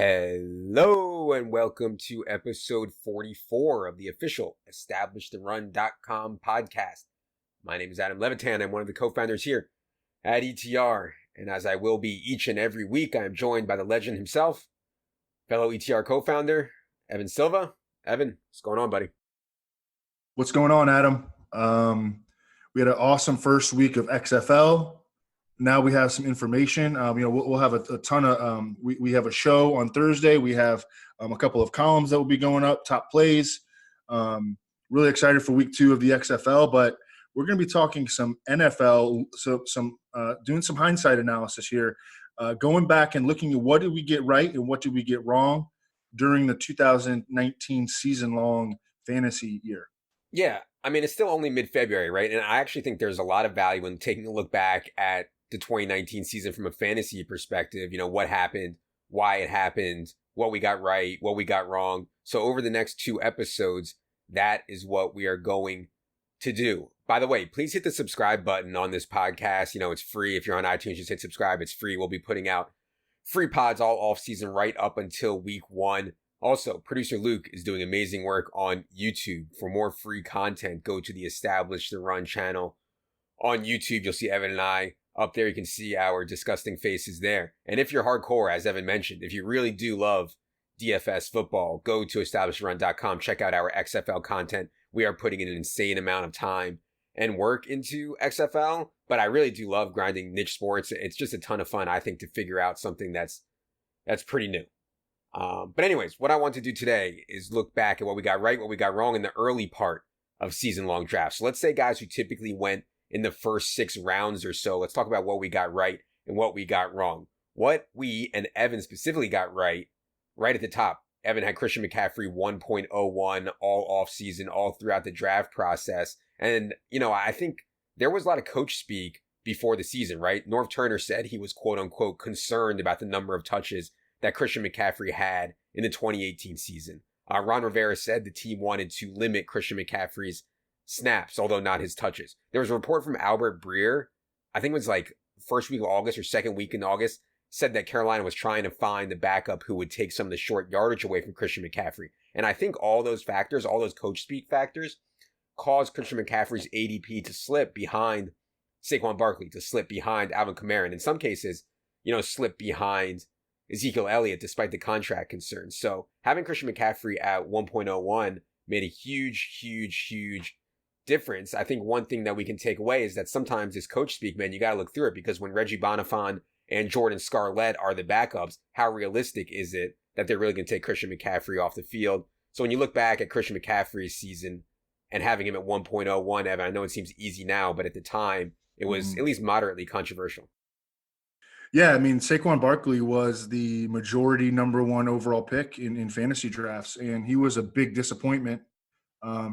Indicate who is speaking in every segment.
Speaker 1: Hello and welcome to episode 44 of the official EstablishTheRun.com podcast. My name is Adam Levitan. I'm one of the co-founders here at ETR. And as I will be each and every week, I am joined by the legend himself, fellow ETR co-founder, Evan Silva. Evan, what's going on, buddy?
Speaker 2: What's going on, Adam? We had an awesome first week of XFL. Now we have some information. We'll have a ton of we have a show on Thursday. We have a couple of columns that will be going up, top plays. Really excited for week 2 of the XFL, but we're going to be talking some NFL, doing some hindsight analysis here, going back and looking at what did we get right and what did we get wrong during the 2019 season-long fantasy year.
Speaker 1: Yeah, I mean, it's still only mid-February, right? And I actually think there's a lot of value in taking a look back at the 2019 season from a fantasy perspective. You know, what happened, why it happened, what we got right, what we got wrong. So over the next 2 episodes, that is what we are going to do. By the way, please hit the subscribe button on this podcast. You know, it's free. If you're on iTunes, just hit subscribe. It's free. We'll be putting out free pods all off season right up until week 1. Also, producer Luke is doing amazing work on YouTube. For more free content, go to the Establish the Run channel on YouTube. You'll see Evan and I up there. You can see our disgusting faces there. And if you're hardcore, as Evan mentioned, if you really do love DFS football, go to EstablishTheRun.com. Check out our XFL content. We are putting in an insane amount of time and work into XFL, but I really do love grinding niche sports. It's just a ton of fun, I think, to figure out something that's pretty new. But anyways, what I want to do today is look back at what we got right, what we got wrong in the early part of season-long drafts. So let's say guys who typically went in the first 6 rounds or so. Let's talk about what we got right and what we got wrong. What we and Evan specifically got right at the top. Evan had Christian McCaffrey 1.01 all off season, all throughout the draft process. And, you know, I think there was a lot of coach speak before the season, right? Norv Turner said he was quote unquote concerned about the number of touches that Christian McCaffrey had in the 2018 season. Ron Rivera said the team wanted to limit Christian McCaffrey's snaps, although not his touches. There was a report from Albert Breer, I think it was like first week of August or second week in August, said that Carolina was trying to find the backup who would take some of the short yardage away from Christian McCaffrey. And I think all those factors, all those coach speak factors, caused Christian McCaffrey's ADP to slip behind Saquon Barkley, to slip behind Alvin Kamara, and in some cases, you know, slip behind Ezekiel Elliott despite the contract concerns. So having Christian McCaffrey at 1.01 made a huge difference. I think one thing that we can take away is that sometimes this coach speak, man, you got to look through it, because when Reggie Bonifant and Jordan Scarlett are the backups, how realistic is it that they're really going to take Christian McCaffrey off the field? So when you look back at Christian McCaffrey's season and having him at 1.01, Evan, I know it seems easy now, but at the time, it was at least moderately controversial.
Speaker 2: Yeah, I mean, Saquon Barkley was the majority number 1 overall pick in fantasy drafts, and he was a big disappointment.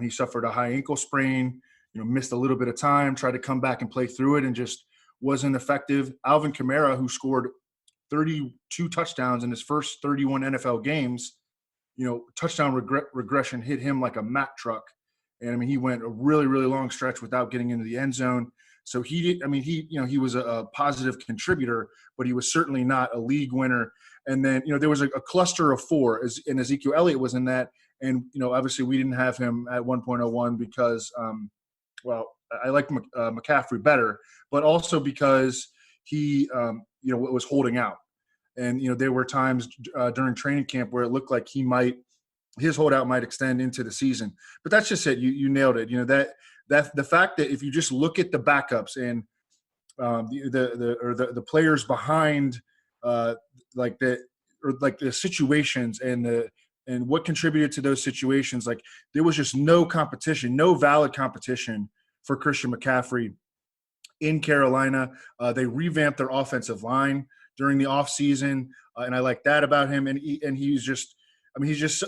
Speaker 2: He suffered a high ankle sprain, missed a little bit of time, tried to come back and play through it, and just wasn't effective. Alvin Kamara, who scored 32 touchdowns in his first 31 NFL games, touchdown regression hit him like a Mack truck. And I mean, he went a really, really long stretch without getting into the end zone. So he was a positive contributor, but he was certainly not a league winner. And then, there was a cluster of 4, and Ezekiel Elliott was in that. And, obviously we didn't have him at 1.01 because, I like McCaffrey better, but also because he, was holding out. And, there were times during training camp where it looked like his holdout might extend into the season. But that's just it. You nailed it. That the fact that if you just look at the backups and the players behind the situations and what contributed to those situations, like there was just no competition, no valid competition for Christian McCaffrey in Carolina. They revamped their offensive line during the offseason, and I like that about him. And he's just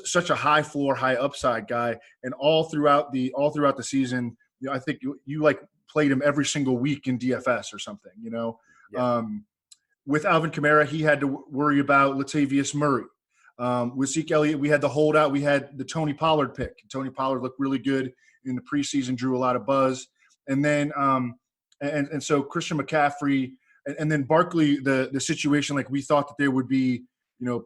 Speaker 2: such a high floor, high upside guy. And all throughout the season, I think you played him every single week in DFS or something. Yeah. With Alvin Kamara, he had to worry about Latavius Murray. With Zeke Elliott, we had the holdout. We had the Tony Pollard pick. Tony Pollard looked really good in the preseason, drew a lot of buzz. And then, so Christian McCaffrey, and then Barkley, the situation, like we thought that there would be,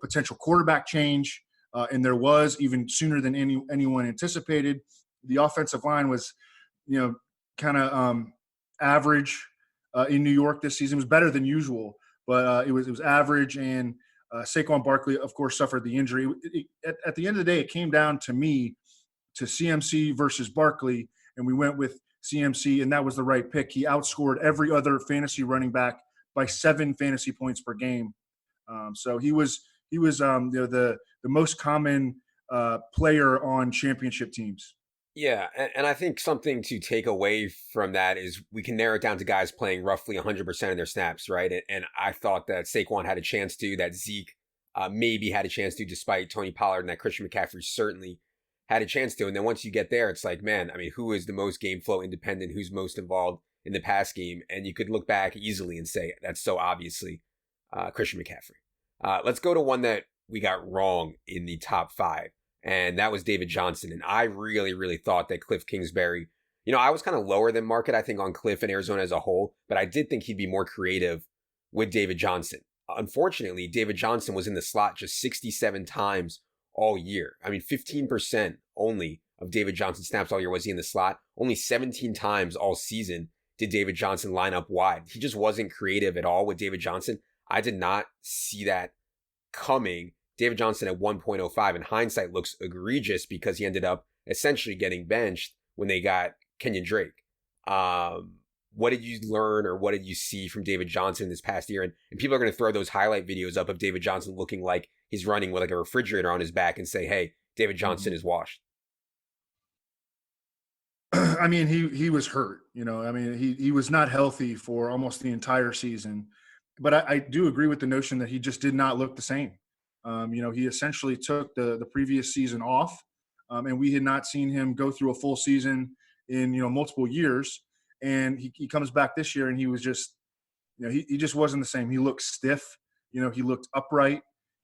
Speaker 2: potential quarterback change, and there was even sooner than anyone anticipated. The offensive line was, kind of average in New York this season. It was better than usual, but it was average. And Saquon Barkley, of course, suffered the injury. At the end of the day, it came down to me to CMC versus Barkley, and we went with CMC, and that was the right pick. He outscored every other fantasy running back by 7 fantasy points per game. So he was the most common player on championship teams.
Speaker 1: Yeah, and I think something to take away from that is we can narrow it down to guys playing roughly 100% of their snaps, right? And I thought that Saquon had a chance to, that Zeke maybe had a chance to, despite Tony Pollard, and that Christian McCaffrey certainly had a chance to. And then once you get there, it's like, man, I mean, who is the most game flow independent? Who's most involved in the pass game? And you could look back easily and say, that's so obviously Christian McCaffrey. Let's go to one that we got wrong in the top 5. And that was David Johnson. And I really, really thought that Cliff Kingsbury, I was kind of lower than market, I think, on Cliff and Arizona as a whole, but I did think he'd be more creative with David Johnson. Unfortunately, David Johnson was in the slot just 67 times all year. I mean, 15% only of David Johnson snaps all year was he in the slot. Only 17 times all season did David Johnson line up wide. He just wasn't creative at all with David Johnson. I did not see that coming. David Johnson at 1.05 in hindsight looks egregious because he ended up essentially getting benched when they got Kenyon Drake. What did you learn or what did you see from David Johnson this past year? And people are going to throw those highlight videos up of David Johnson looking like he's running with like a refrigerator on his back and say, hey, David Johnson is washed.
Speaker 2: I mean, he was hurt, I mean, he was not healthy for almost the entire season, but I do agree with the notion that he just did not look the same. He essentially took the previous season off, and we had not seen him go through a full season in, multiple years. And he comes back this year and he was just, he just wasn't the same. He looked stiff, he looked upright.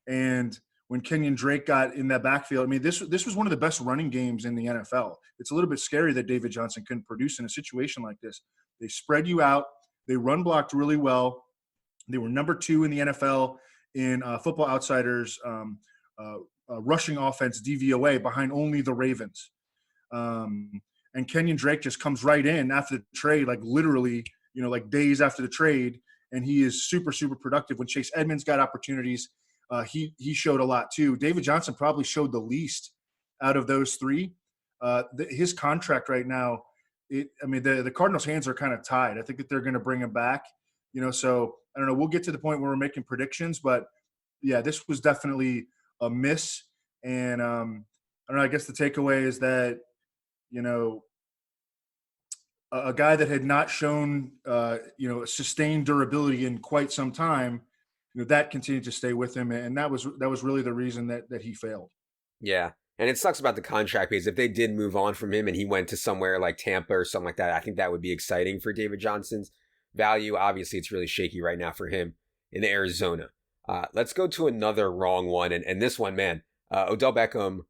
Speaker 2: And when Kenyon Drake got in that backfield, I mean, this was one of the best running games in the NFL. It's a little bit scary that David Johnson couldn't produce in a situation like this. They spread you out. They run blocked really well. They were number 2 in the NFL in Football Outsiders rushing offense DVOA behind only the Ravens. And Kenyon Drake just comes right in after the trade, like literally, like days after the trade. And he is super, super productive. When Chase Edmonds got opportunities, he showed a lot too. David Johnson probably showed the least out of those 3. His contract right now, the Cardinals' hands are kind of tied. I think that they're going to bring him back, so I don't know. We'll get to the point where we're making predictions, but yeah, this was definitely a miss. And I don't know. I guess the takeaway is that, a guy that had not shown, sustained durability in quite some time, that continued to stay with him, and that was really the reason that he failed.
Speaker 1: Yeah, and it sucks about the contract because if they did move on from him and he went to somewhere like Tampa or something like that, I think that would be exciting for David Johnson's value. Obviously, it's really shaky right now for him in Arizona. Let's go to another wrong one, and this one, man, Odell Beckham,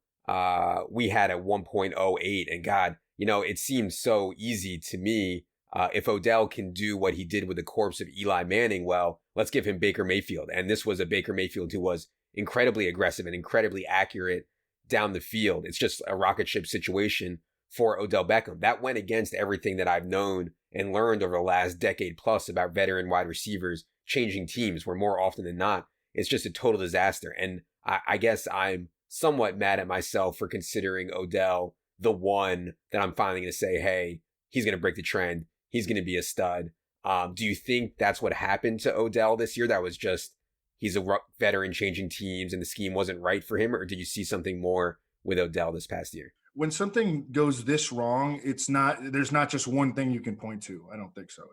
Speaker 1: we had at 1.08, and God, it seemed so easy to me. If Odell can do what he did with the corpse of Eli Manning, well, let's give him Baker Mayfield. And this was a Baker Mayfield who was incredibly aggressive and incredibly accurate down the field. It's just a rocket ship situation for Odell Beckham. That went against everything that I've known and learned over the last decade plus about veteran wide receivers changing teams, where more often than not, it's just a total disaster. And I guess I'm somewhat mad at myself for considering Odell the one that I'm finally going to say, hey, he's going to break the trend. He's going to be a stud. Do you think that's what happened to Odell this year? That was just, he's a veteran changing teams and the scheme wasn't right for him? Or did you see something more with Odell this past year?
Speaker 2: When something goes this wrong, there's not just one thing you can point to. I don't think so.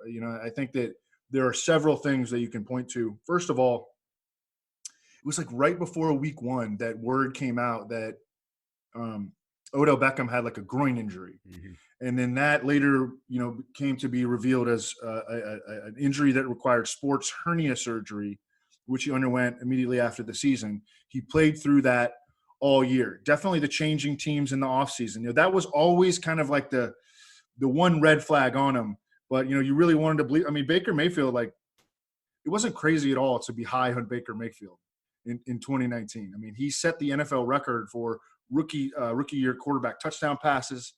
Speaker 2: I think that there are several things that you can point to. First of all, it was like right before week 1 that word came out that Odell Beckham had like a groin injury. Mm-hmm. And then that later, came to be revealed as an injury that required sports hernia surgery, which he underwent immediately after the season. He played through that all year. Definitely the changing teams in the offseason. That was always kind of like the one red flag on him. But, you really wanted to believe. I mean, Baker Mayfield, like, it wasn't crazy at all to be high on Baker Mayfield. in 2019. I mean, he set the NFL record for rookie year quarterback touchdown passes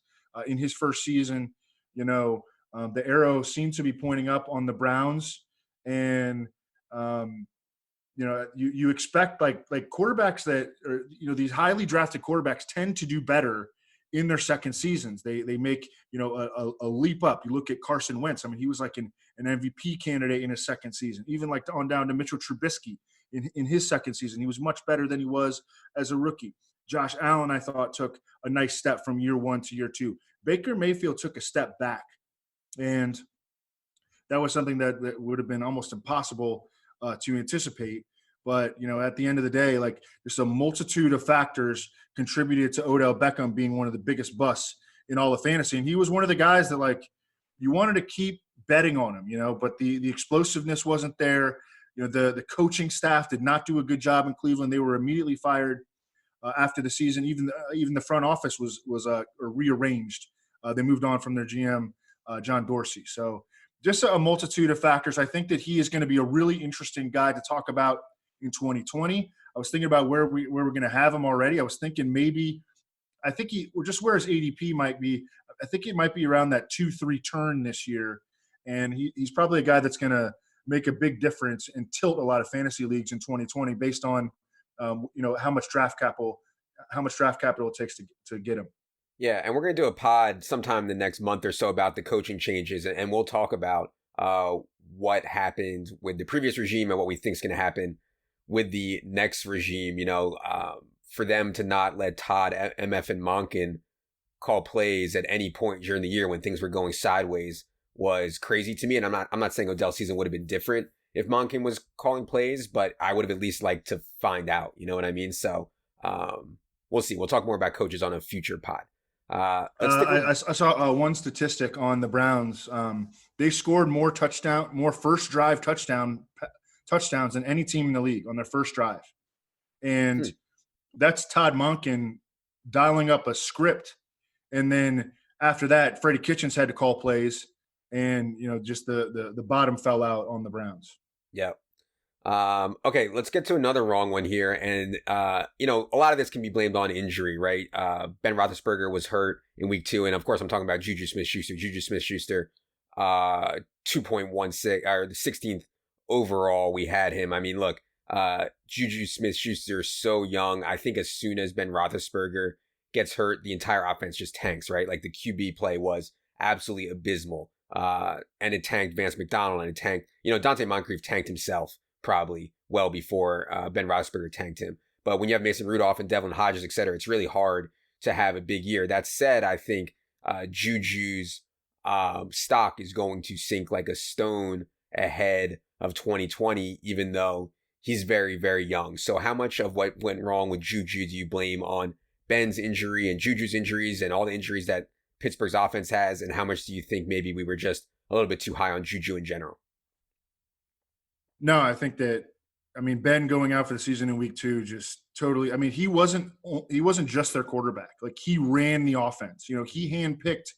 Speaker 2: in his first season. The arrow seems to be pointing up on the Browns, and you expect like quarterbacks that are, these highly drafted quarterbacks tend to do better in their second seasons. They make a leap up. You look at Carson Wentz. I mean, he was like an MVP candidate in his second season. Even like on down to Mitchell Trubisky in his second season, he was much better than he was as a rookie. Josh Allen, I thought, took a nice step from year one to year two. Baker Mayfield took a step back, and that was something that would have been almost impossible to anticipate. But, at the end of the day, like, there's a multitude of factors contributed to Odell Beckham being one of the biggest busts in all of fantasy. And he was one of the guys that, like, you wanted to keep betting on him, but the explosiveness wasn't there. The coaching staff did not do a good job in Cleveland. They were immediately fired after the season. Even the front office was rearranged. They moved on from their GM, John Dorsey. So just a multitude of factors. I think that he is going to be a really interesting guy to talk about in 2020. I was thinking about where we're going to have him already. I was thinking I think just where his ADP might be. I think it might be around that 2-3 turn this year. And he's probably a guy that's going to make a big difference and tilt a lot of fantasy leagues in 2020 based on, how much draft capital it takes to get him.
Speaker 1: Yeah, and we're going to do a pod sometime the next month or so about the coaching changes, and we'll talk about what happened with the previous regime and what we think is going to happen with the next regime. For them to not let Todd, MF, and Monken call plays at any point during the year when things were going sideways was crazy to me. And I'm not saying Odell's season would have been different if Monken was calling plays, but I would have at least liked to find out. You know what I mean? So we'll see. We'll talk more about coaches on a future pod.
Speaker 2: I saw one statistic on the Browns. They scored more first drive touchdowns than any team in the league on their first drive. And that's Todd Monken dialing up a script. And then after that, Freddie Kitchens had to call plays, and just the bottom fell out on the Browns.
Speaker 1: Yeah. Okay, let's get to another wrong one here. And, a lot of this can be blamed on injury, right? Ben Roethlisberger was hurt in week 2. And of course, I'm talking about JuJu SmithSchuster. JuJu SmithSchuster, 2.16, or the 16th overall, we had him. I mean, look, JuJu SmithSchuster is so young. I think as soon as Ben Roethlisberger gets hurt, the entire offense just tanks, right? Like the QB play was absolutely abysmal. And it tanked Vance McDonald, and it tanked, Dante Moncrief tanked himself probably well before Ben Roethlisberger tanked him. But when you have Mason Rudolph and Devlin Hodges, et cetera, it's really hard to have a big year. That said, I think JuJu's stock is going to sink like a stone ahead of 2020, even though he's very, very young. So how much of what went wrong with JuJu do you blame on Ben's injury and JuJu's injuries and all the injuries that Pittsburgh's offense has? And how much do you think maybe we were just a little bit too high on JuJu in general?
Speaker 2: No, I think that, Ben going out for the season in week 2 just totally, he wasn't just their quarterback. Like, he ran the offense. He handpicked,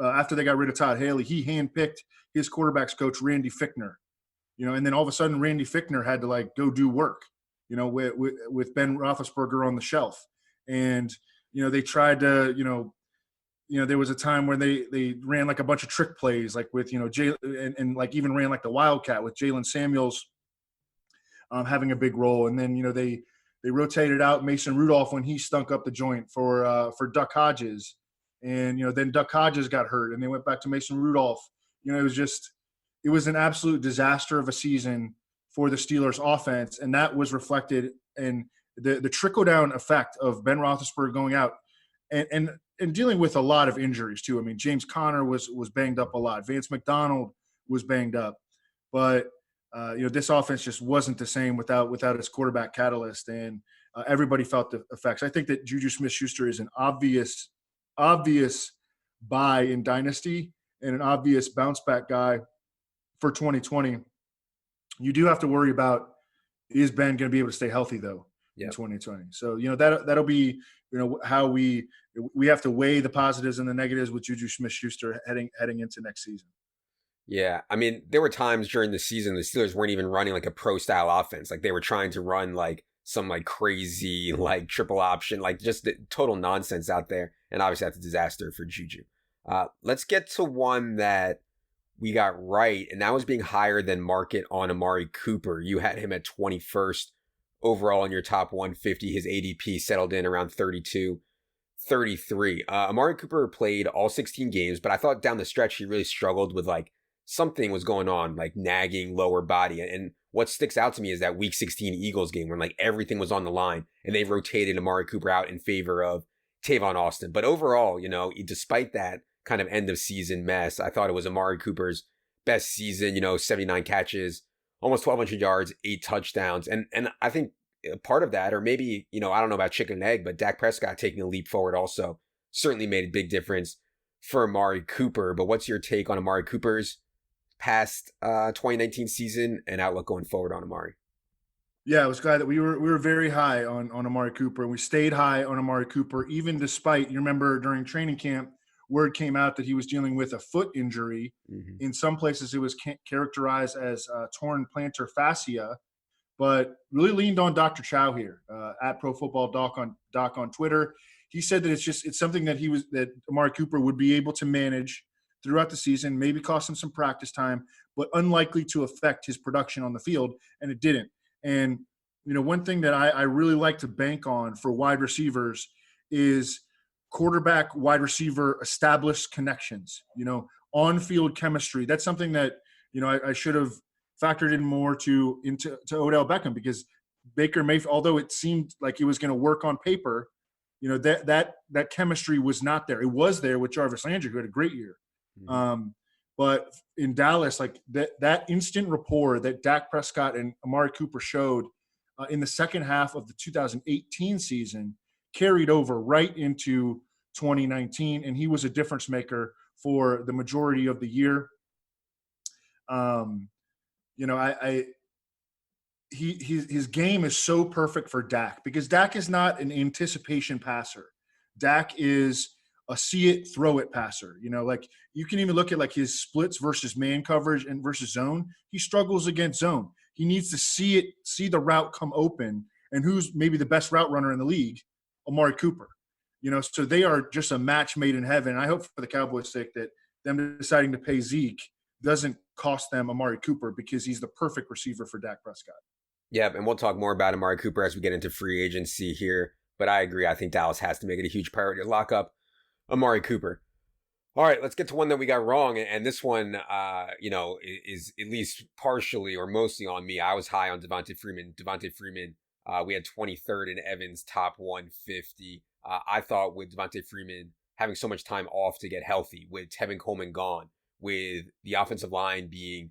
Speaker 2: after they got rid of Todd Haley, he handpicked his quarterback's coach, Randy Fichtner. And then all of a sudden Randy Fichtner had to go do work, with Ben Roethlisberger on the shelf. And, they tried to, there was a time where they ran like a bunch of trick plays, like with, and like even ran like the Wildcat with Jalen Samuels having a big role. And then, they rotated out Mason Rudolph when he stunk up the joint for Duck Hodges. And, then Duck Hodges got hurt and they went back to Mason Rudolph. It was an absolute disaster of a season for the Steelers offense. And that was reflected in the trickle-down effect of Ben Roethlisberger going out and dealing with a lot of injuries too. James Conner was banged up a lot. Vance McDonald was banged up. But, this offense just wasn't the same without its quarterback catalyst. And everybody felt the effects. I think that JuJu SmithSchuster is an obvious buy in Dynasty and an obvious bounce-back guy for 2020. You do have to worry about, is Ben going to be able to stay healthy though in 2020? So, that'll be, how we have to weigh the positives and the negatives with JuJu SmithSchuster heading into next season.
Speaker 1: Yeah. There were times during the season the Steelers weren't even running like a pro style offense. Like they were trying to run like some like crazy like triple option, like just the total nonsense out there. And obviously that's a disaster for Juju. Let's get to one that we got right, and that was being higher than market on Amari Cooper. You had him at 21st overall in your top 150. His ADP settled in around 32, 33. Amari Cooper played all 16 games, but I thought down the stretch he really struggled with like something was going on, like nagging lower body. And what sticks out to me is that week 16 Eagles game when like everything was on the line and they rotated Amari Cooper out in favor of Tavon Austin. But overall, despite that kind of end of season mess, I thought it was Amari Cooper's best season, 79 catches, almost 1,200 yards, 8 touchdowns. And I think part of that, or maybe, I don't know about chicken and egg, but Dak Prescott taking a leap forward also certainly made a big difference for Amari Cooper. But what's your take on Amari Cooper's past 2019 season and outlook going forward on Amari?
Speaker 2: Yeah, I was glad that we were very high on Amari Cooper, and we stayed high on Amari Cooper, even despite, you remember during training camp, word came out that he was dealing with a foot injury. Mm-hmm. In some places, it was characterized as torn plantar fascia, but really leaned on Dr. Chow here at Pro Football Doc on Twitter. He said that it's something that Amari Cooper would be able to manage throughout the season, maybe cost him some practice time, but unlikely to affect his production on the field, and it didn't. And, one thing that I really like to bank on for wide receivers is quarterback, wide receiver, established connections, on-field chemistry. That's something that, I should have factored in more into Odell Beckham, because Baker Mayfield, although it seemed like it was going to work on paper, that chemistry was not there. It was there with Jarvis Landry, who had a great year. Mm-hmm. But in Dallas, like that instant rapport that Dak Prescott and Amari Cooper showed in the second half of the 2018 season carried over right into 2019, and he was a difference maker for the majority of the year. His game is so perfect for Dak, because Dak is not an anticipation passer. Dak is a see it, throw it passer. Like you can even look at like his splits versus man coverage and versus zone. He struggles against zone. He needs to see the route come open, and who's maybe the best route runner in the league? Amari Cooper. So they are just a match made in heaven. I hope for the Cowboys' sake that them deciding to pay Zeke doesn't cost them Amari Cooper, because he's the perfect receiver for Dak Prescott.
Speaker 1: Yeah, and we'll talk more about Amari Cooper as we get into free agency here. But I agree. I think Dallas has to make it a huge priority to lock up Amari Cooper. All right, let's get to one that we got wrong. And this one, is at least partially or mostly on me. I was high on Devonta Freeman. We had 23rd in Evans' top 150. I thought with Devonta Freeman having so much time off to get healthy, with Tevin Coleman gone, with the offensive line being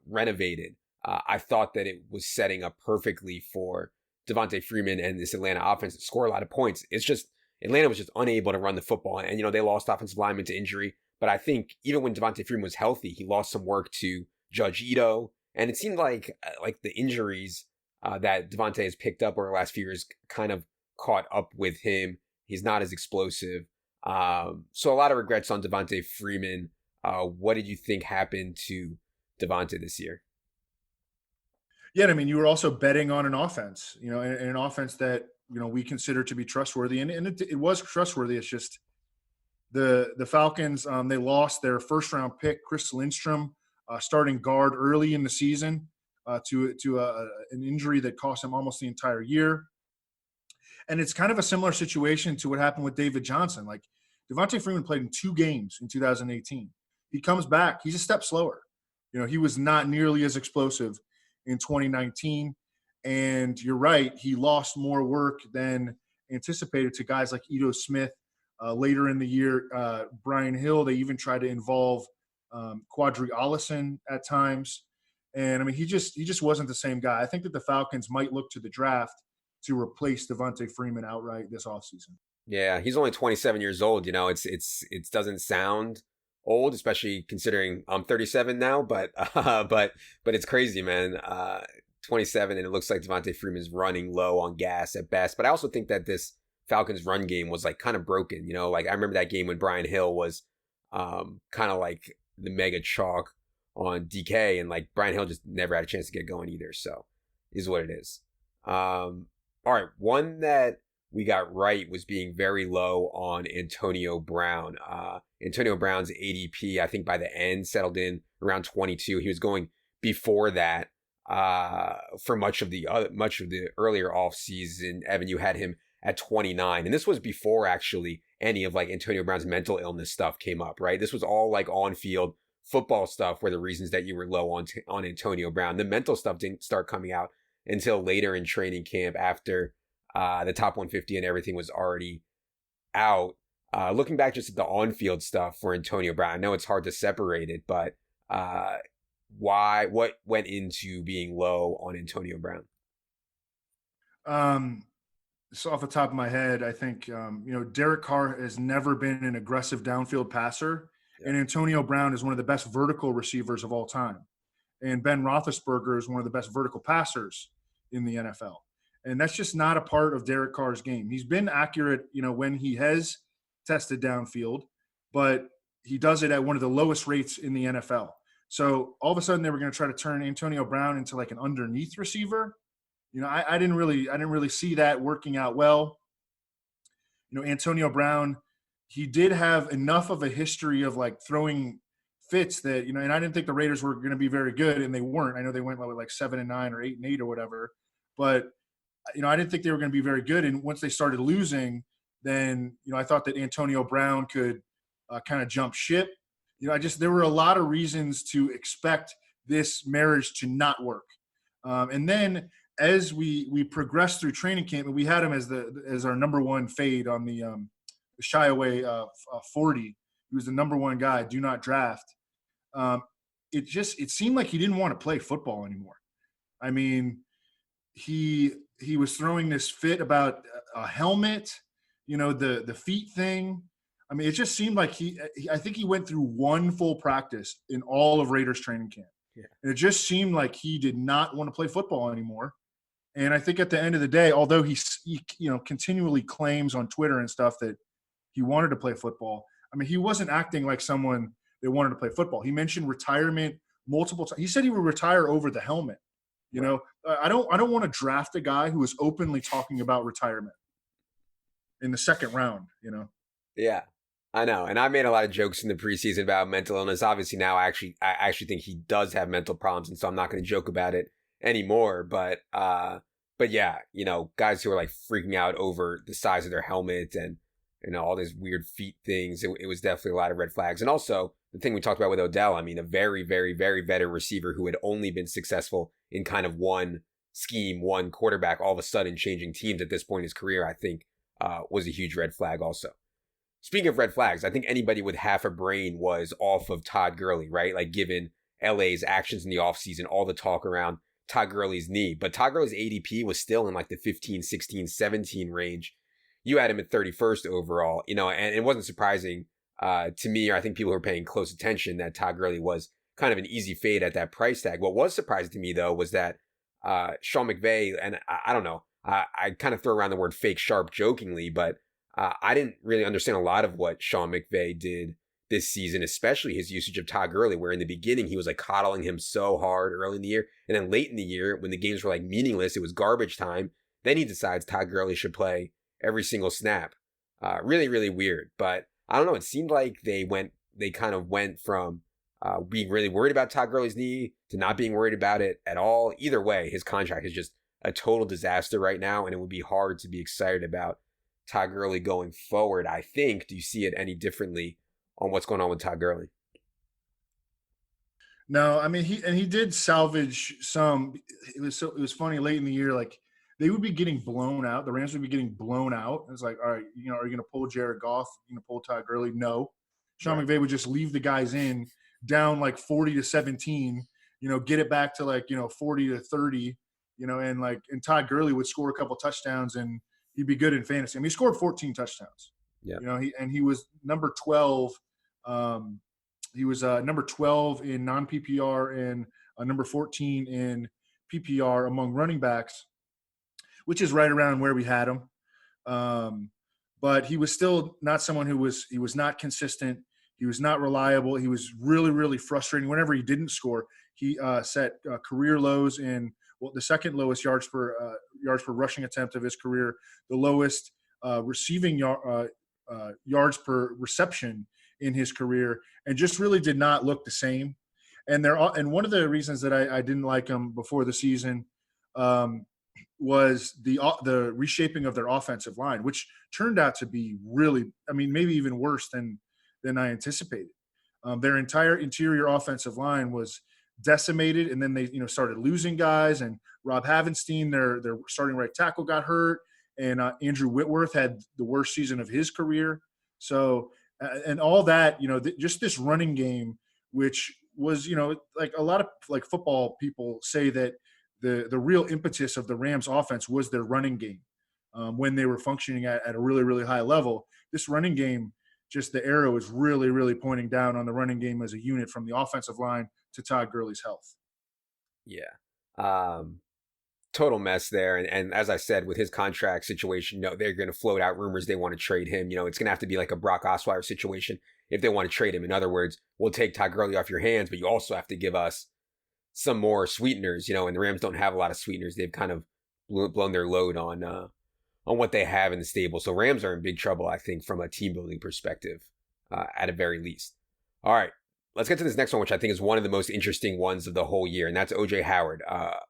Speaker 1: renovated, I thought that it was setting up perfectly for Devonta Freeman and this Atlanta offense to score a lot of points. It's just Atlanta was just unable to run the football. And, they lost offensive linemen to injury. But I think even when Devonta Freeman was healthy, he lost some work to Judge Ito. And it seemed like the injuries that Devonta has picked up over the last few years kind of caught up with him. He's not as explosive. So a lot of regrets on Devonta Freeman. What did you think happened to Devonta this year?
Speaker 2: Yeah, you were also betting on an offense, an offense that, we consider to be trustworthy. And it was trustworthy. It's just the Falcons, they lost their first-round pick, Chris Lindstrom, starting guard early in the season to an injury that cost him almost the entire year. And it's kind of a similar situation to what happened with David Johnson. Like Devonta Freeman played in 2 games in 2018. He comes back. He's a step slower. He was not nearly as explosive in 2019. And you're right, he lost more work than anticipated to guys like Ito Smith. Later in the year, Brian Hill, they even tried to involve Quadri Allison at times. And he just wasn't the same guy. I think that the Falcons might look to the draft to replace Devonta Freeman outright this offseason.
Speaker 1: Yeah, he's only 27 years old. It doesn't sound old, especially considering I'm 37 now, but it's crazy, man. 27, and it looks like Devonta Freeman's running low on gas at best. But I also think that this Falcons run game was like kind of broken. Like I remember that game when Brian Hill was kind of like the mega chalk on DK, and like Brian Hill just never had a chance to get going either. So is what it is. All right, one that we got right was being very low on Antonio Brown. Antonio Brown's ADP, I think by the end, settled in around 22. He was going before that for much of the earlier off season. Evan, you had him at 29, and this was before actually any of like Antonio Brown's mental illness stuff came up, right? This was all like on field football stuff were the reasons that you were low on Antonio Brown. The mental stuff didn't start coming out until later in training camp after the top 150 and everything was already out. Looking back just at the on-field stuff for Antonio Brown, I know it's hard to separate it, but what went into being low on Antonio Brown?
Speaker 2: So off the top of my head, I think, Derek Carr has never been an aggressive downfield passer, and Antonio Brown is one of the best vertical receivers of all time. And Ben Roethlisberger is one of the best vertical passers in the NFL. And that's just not a part of Derek Carr's game. He's been accurate, when he has tested downfield, but he does it at one of the lowest rates in the NFL. So all of a sudden they were going to try to turn Antonio Brown into like an underneath receiver. I didn't really see that working out well. Antonio Brown, he did have enough of a history of like throwing fits that, and I didn't think the Raiders were going to be very good, and they weren't. I know they went like 7-9 or 8-8 or whatever, but I didn't think they were going to be very good. And once they started losing, then, I thought that Antonio Brown could kind of jump ship. There were a lot of reasons to expect this marriage to not work. And then as we progressed through training camp, and we had him as our number one fade on the shy away 40. He was the number one guy, do not draft. It seemed like he didn't want to play football anymore. I mean, he was throwing this fit about a helmet, the feet thing. I mean, it just seemed like I think he went through one full practice in all of Raiders training camp. Yeah. And it just seemed like he did not want to play football anymore. And I think at the end of the day, although he continually claims on Twitter and stuff that he wanted to play football, I mean, he wasn't acting like someone that wanted to play football. He mentioned retirement multiple times. He said he would retire over the helmet. I don't want to draft a guy who is openly talking about retirement in the second round,
Speaker 1: Yeah, I know. And I made a lot of jokes in the preseason about mental illness. Obviously now I actually think he does have mental problems, and so I'm not going to joke about it anymore. But yeah, guys who are like freaking out over the size of their helmet and, all these weird feet things, it was definitely a lot of red flags. And also the thing we talked about with Odell, I mean, a very, very, very veteran receiver who had only been successful in kind of one scheme, one quarterback, all of a sudden changing teams at this point in his career, I think was a huge red flag also. Speaking of red flags, I think anybody with half a brain was off of Todd Gurley, right? Like given LA's actions in the offseason, all the talk around Todd Gurley's knee. But Todd Gurley's ADP was still in like the 15, 16, 17 range. You had him at 31st overall, and it wasn't surprising to me, or I think people who are paying close attention, that Todd Gurley was kind of an easy fade at that price tag. What was surprising to me, though, was that Sean McVay, and I don't know, I kind of throw around the word fake sharp jokingly, but I didn't really understand a lot of what Sean McVay did this season, especially his usage of Todd Gurley, where in the beginning he was like coddling him so hard early in the year. And then late in the year, when the games were like meaningless, it was garbage time. Then he decides Todd Gurley should play every single snap. Really, really weird. But I don't know. It seemed like they kind of went from being really worried about Todd Gurley's knee to not being worried about it at all. Either way, his contract is just a total disaster right now, and it would be hard to be excited about Todd Gurley going forward, I think. Do you see it any differently on what's going on with Todd Gurley?
Speaker 2: No, I mean, he did salvage some. It was funny late in the year, like they would be getting blown out. The Rams would be getting blown out. It's like, all right, are you going to pull Jared Goff? Are you going to pull Todd Gurley? No. Sean McVay would just leave the guys in down like 40-17, get it back to like, 40-30, and Todd Gurley would score a couple touchdowns and he'd be good in fantasy. I mean, he scored 14 touchdowns. Yeah. He was number 12. He was number 12 in non-PPR and number 14 in PPR among running backs, which is right around where we had him. But he was still not someone he was not consistent. He was not reliable. He was really, really frustrating. Whenever he didn't score, he set career lows in the second lowest yards per rushing attempt of his career, the lowest receiving yards per reception in his career, and just really did not look the same. And one of the reasons that I didn't like him before the season was the reshaping of their offensive line, which turned out to be really, I mean, maybe even worse than I anticipated. Their entire interior offensive line was decimated, and then they started losing guys. And Rob Havenstein, their starting right tackle, got hurt, and Andrew Whitworth had the worst season of his career. So and all that, just this running game, which was like a lot of like football people say that the real impetus of the Rams offense was their running game when they were functioning at a really, really high level. This running game, just the arrow is really, really pointing down on the running game as a unit, from the offensive line to Todd Gurley's health.
Speaker 1: Yeah. Total mess there. And as I said, with his contract situation, they're going to float out rumors they want to trade him. It's going to have to be like a Brock Osweiler situation if they want to trade him. In other words, we'll take Todd Gurley off your hands, but you also have to give us some more sweeteners, and the Rams don't have a lot of sweeteners. They've kind of blown their load on what they have in the stable. So Rams are in big trouble, I think, from a team building perspective, at a very least. All right, let's get to this next one, which I think is one of the most interesting ones of the whole year, and that's OJ Howard.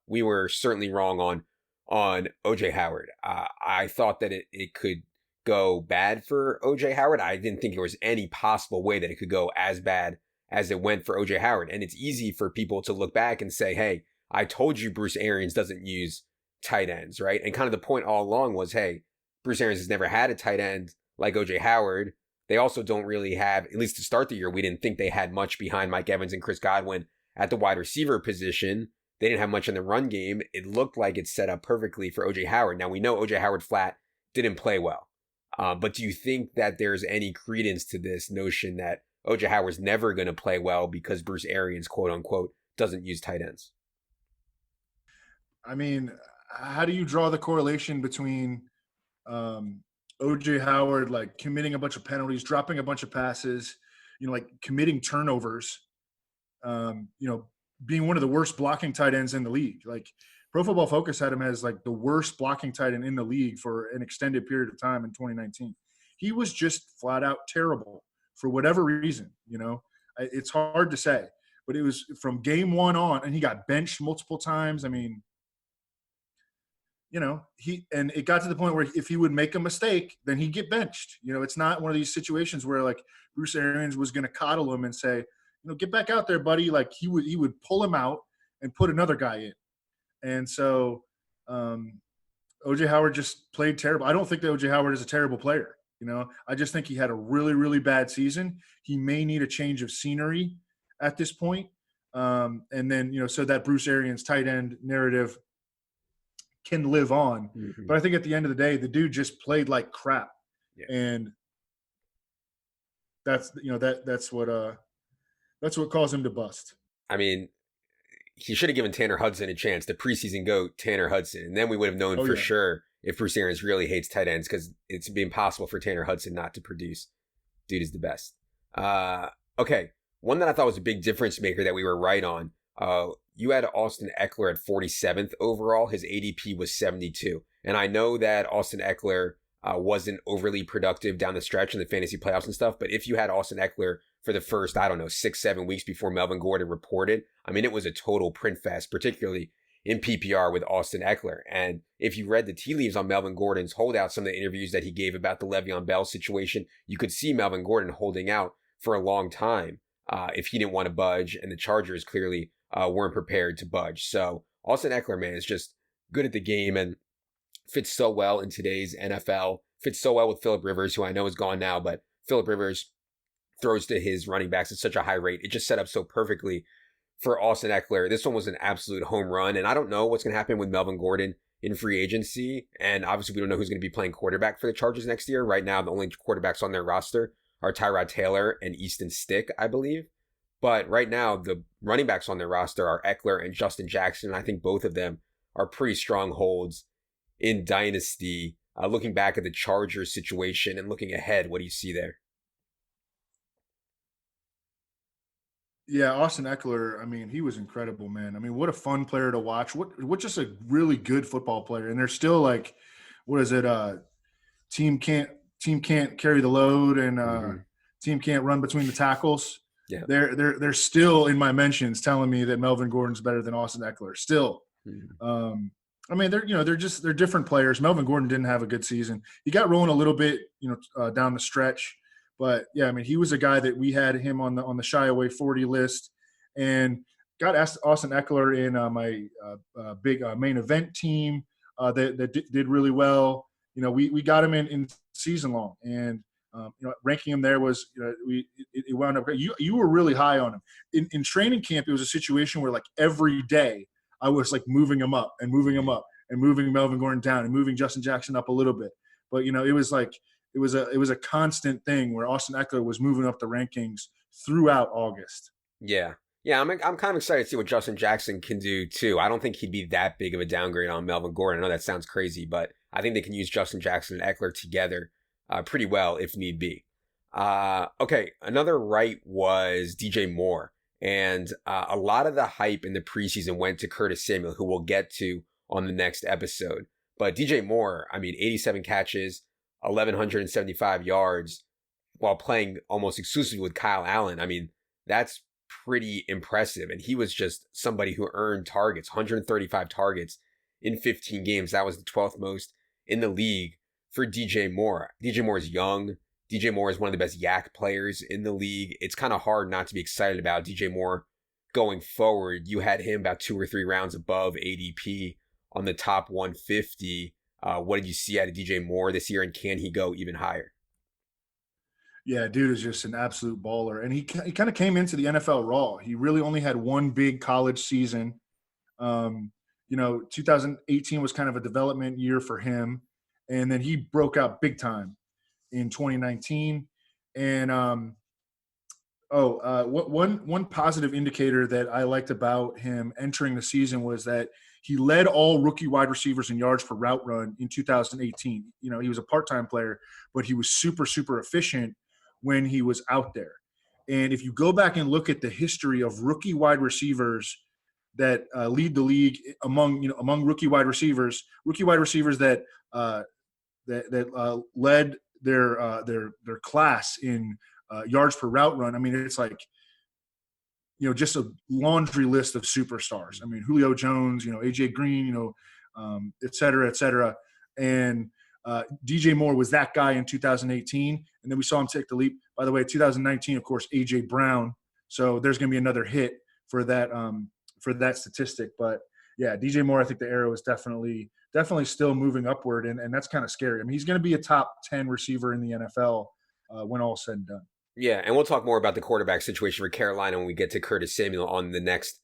Speaker 1: We were certainly wrong on OJ Howard. I thought that it could go bad for OJ Howard. I didn't think there was any possible way that it could go as bad as it went for OJ Howard. And it's easy for people to look back and say, hey, I told you Bruce Arians doesn't use tight ends, right? And kind of the point all along was, hey, Bruce Arians has never had a tight end like OJ Howard. They also don't really have, at least to start the year, we didn't think they had much behind Mike Evans and Chris Godwin at the wide receiver position. They didn't have much in the run game. It looked like it's set up perfectly for OJ Howard. Now, we know OJ Howard flat didn't play well. But do you think that there's any credence to this notion that OJ Howard's never going to play well because Bruce Arians, quote unquote, doesn't use tight ends?
Speaker 2: I mean, how do you draw the correlation between OJ Howard like committing a bunch of penalties, dropping a bunch of passes, like committing turnovers, being one of the worst blocking tight ends in the league? Like, Pro Football Focus had him as like the worst blocking tight end in the league for an extended period of time in 2019. He was just flat out terrible for whatever reason. It's hard to say, but it was from game one on, and he got benched multiple times. I mean, and it got to the point where if he would make a mistake, then he'd get benched. It's not one of these situations where like Bruce Arians was going to coddle him and say, get back out there, buddy. Like he would pull him out and put another guy in. And so OJ Howard just played terrible. I don't think that OJ Howard is a terrible player. I just think he had a really, really bad season. He may need a change of scenery at this point. And then, so that Bruce Arians tight end narrative can live on. Mm-hmm. But I think at the end of the day, the dude just played like crap. Yeah. And that's what caused him to bust.
Speaker 1: I mean, he should have given Tanner Hudson a chance, the preseason GOAT, Tanner Hudson. And then we would have known for sure if Bruce Arians really hates tight ends, because it's be impossible for Tanner Hudson not to produce. Dude is the best. Okay, one that I thought was a big difference maker that we were right on. You had Austin Ekeler at 47th overall. His ADP was 72. And I know that Austin Ekeler wasn't overly productive down the stretch in the fantasy playoffs and stuff, but if you had Austin Ekeler for the first, 6-7 weeks before Melvin Gordon reported, I mean, it was a total print fest, particularly in PPR with Austin Ekeler. And if you read the tea leaves on Melvin Gordon's holdout, some of the interviews that he gave about the Le'Veon Bell situation, you could see Melvin Gordon holding out for a long time if he didn't want to budge, and the Chargers clearly weren't prepared to budge. So Austin Ekeler, man, is just good at the game and fits so well in today's NFL, fits so well with Phillip Rivers, who I know is gone now, but Phillip Rivers throws to his running backs at such a high rate. It just set up so perfectly for Austin Ekeler. This one was an absolute home run, and I don't know what's going to happen with Melvin Gordon in free agency, and obviously we don't know who's going to be playing quarterback for the Chargers next year. Right now, the only quarterbacks on their roster are Tyrod Taylor and Easton Stick, I believe. But right now, the running backs on their roster are Ekeler and Justin Jackson, and I think both of them are pretty strong holds in Dynasty. Looking back at the Chargers situation and looking ahead, what do you see there?
Speaker 2: Yeah, Austin Eckler, I mean, he was incredible, man. I mean, what a fun player to watch. What just a really good football player. And they're still like, what is it? Team can't team can't carry the load, and
Speaker 1: Hmm.
Speaker 2: team can't run between the tackles.
Speaker 1: Yeah.
Speaker 2: They're still in my mentions telling me that Melvin Gordon's better than Austin Eckler. Still.
Speaker 1: Mhm.
Speaker 2: Um, I mean, they're different players. Melvin Gordon didn't have a good season. He got rolling a little bit, down the stretch, but yeah, I mean, he was a guy that we had him on the shy away 40 list, and got asked Austin Eckler in my big main event team that did really well. We got him in season long, and ranking him there was it wound up. You were really high on him in training camp. It was a situation where like every day I was like moving him up and moving him up and moving Melvin Gordon down and moving Justin Jackson up a little bit. But it was like it was a constant thing where Austin Eckler was moving up the rankings throughout August.
Speaker 1: Yeah. Yeah, I'm kind of excited to see what Justin Jackson can do too. I don't think he'd be that big of a downgrade on Melvin Gordon. I know that sounds crazy, but I think they can use Justin Jackson and Eckler together pretty well if need be. Okay, another right was DJ Moore. And a lot of the hype in the preseason went to Curtis Samuel, who we'll get to on the next episode. But DJ Moore, I mean, 87 catches, 1,175 yards while playing almost exclusively with Kyle Allen. I mean, that's pretty impressive. And he was just somebody who earned targets, 135 targets in 15 games. That was the 12th most in the league for DJ Moore. DJ Moore is young. DJ Moore is one of the best yak players in the league. It's kind of hard not to be excited about DJ Moore going forward. You had him about 2 or 3 rounds above ADP on the top 150. What did you see out of DJ Moore this year, and can he go even higher?
Speaker 2: Yeah, dude is just an absolute baller, and he kind of came into the NFL raw. He really only had one big college season. 2018 was kind of a development year for him, and then he broke out big time in 2019. And one positive indicator that I liked about him entering the season was that he led all rookie wide receivers in yards per route run in 2018. He was a part-time player, but he was super, super efficient when he was out there. And if you go back and look at the history of rookie wide receivers that lead the league among rookie wide receivers that led their class in yards per route run. I mean, it's like just a laundry list of superstars. I mean, Julio Jones, AJ Green, et cetera, et cetera. And DJ Moore was that guy in 2018. And then we saw him take the leap. By the way, 2019, of course, AJ Brown. So there's going to be another hit for that statistic. But yeah, DJ Moore, I think the arrow is definitely still moving upward. And that's kind of scary. I mean, he's going to be a top 10 receiver in the NFL when all's said and done.
Speaker 1: Yeah, and we'll talk more about the quarterback situation for Carolina when we get to Curtis Samuel on the next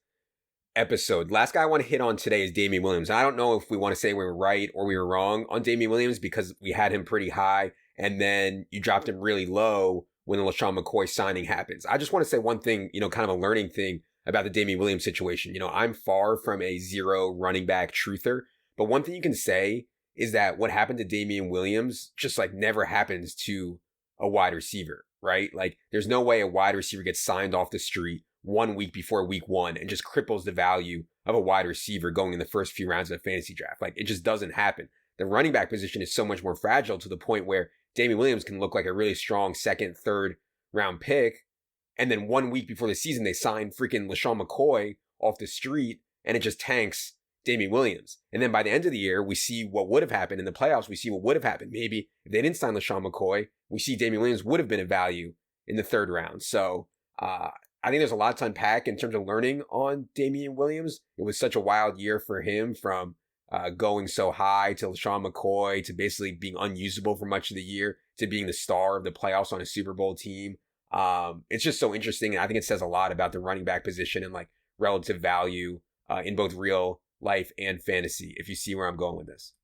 Speaker 1: episode. Last guy I want to hit on today is Damian Williams. I don't know if we want to say we were right or we were wrong on Damian Williams because we had him pretty high and then you dropped him really low when the LaShawn McCoy signing happens. I just want to say one thing, kind of a learning thing about the Damian Williams situation. I'm far from a zero running back truther, but one thing you can say is that what happened to Damian Williams just like never happens to a wide receiver, right? Like there's no way a wide receiver gets signed off the street 1 week before week 1 and just cripples the value of a wide receiver going in the first few rounds of a fantasy draft. Like it just doesn't happen. The running back position is so much more fragile to the point where Damian Williams can look like a really strong 2nd, 3rd round pick. And then 1 week before the season, they sign freaking LaShawn McCoy off the street and it just tanks Damian Williams. And then by the end of the year, we see what would have happened in the playoffs. We see what would have happened. Maybe if they didn't sign LaShawn McCoy, we see Damian Williams would have been a value in the 3rd round. So I think there's a lot to unpack in terms of learning on Damian Williams. It was such a wild year for him from going so high to LaShawn McCoy to basically being unusable for much of the year to being the star of the playoffs on a Super Bowl team. It's just so interesting. And I think it says a lot about the running back position and like relative value in both real life and fantasy, if you see where I'm going with this.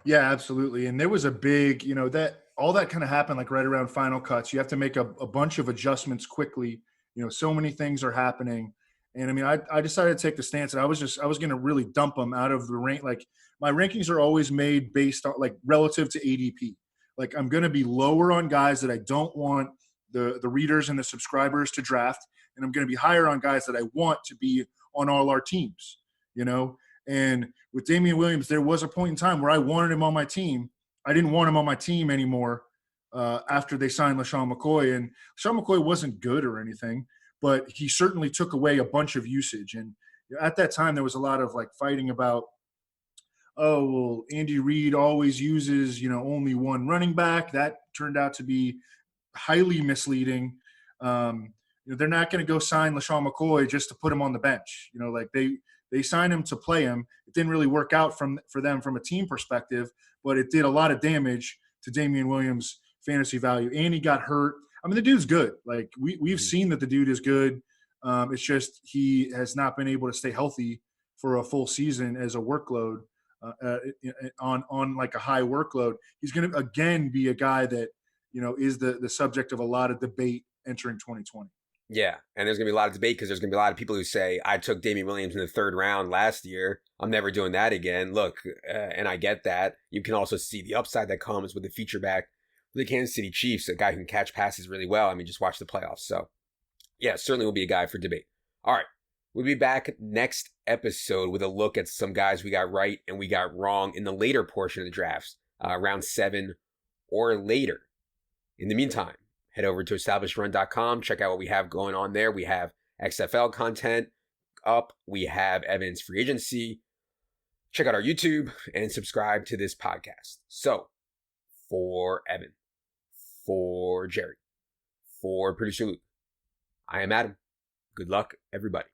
Speaker 2: Yeah, absolutely. And there was a big, that all that kind of happened like right around final cuts. You have to make a bunch of adjustments quickly. So many things are happening. And I mean, I decided to take the stance and I was going to really dump them out of the rank. Like my rankings are always made based on like relative to ADP. Like I'm going to be lower on guys that I don't want the readers and the subscribers to draft, and I'm going to be higher on guys that I want to be on all our teams, you know? And with Damian Williams, there was a point in time where I wanted him on my team. I didn't want him on my team anymore after they signed LaShawn McCoy. And LaShawn McCoy wasn't good or anything, but he certainly took away a bunch of usage. And at that time, there was a lot of like fighting about, oh, well, Andy Reid always uses, only one running back. That turned out to be highly misleading. They're not going to go sign LaShawn McCoy just to put him on the bench. They signed him to play him. It didn't really work out for them from a team perspective, but it did a lot of damage to Damian Williams' fantasy value. And he got hurt. I mean, the dude's good. Like we've seen that the dude is good. It's just he has not been able to stay healthy for a full season as a workload on like a high workload. He's going to again be a guy that is the subject of a lot of debate entering 2020.
Speaker 1: Yeah, and there's going to be a lot of debate because there's going to be a lot of people who say, I took Damian Williams in the 3rd round last year. I'm never doing that again. Look, and I get that. You can also see the upside that comes with the feature back with the Kansas City Chiefs, a guy who can catch passes really well. I mean, just watch the playoffs. So, yeah, certainly will be a guy for debate. All right, we'll be back next episode with a look at some guys we got right and we got wrong in the later portion of the drafts, round 7 or later. In the meantime, head over to establishedrun.com. Check out what we have going on there. We have XFL content up. We have Evan's free agency. Check out our YouTube and subscribe to this podcast. So, for Evan, for Jerry, for producer Luke, I am Adam. Good luck, everybody.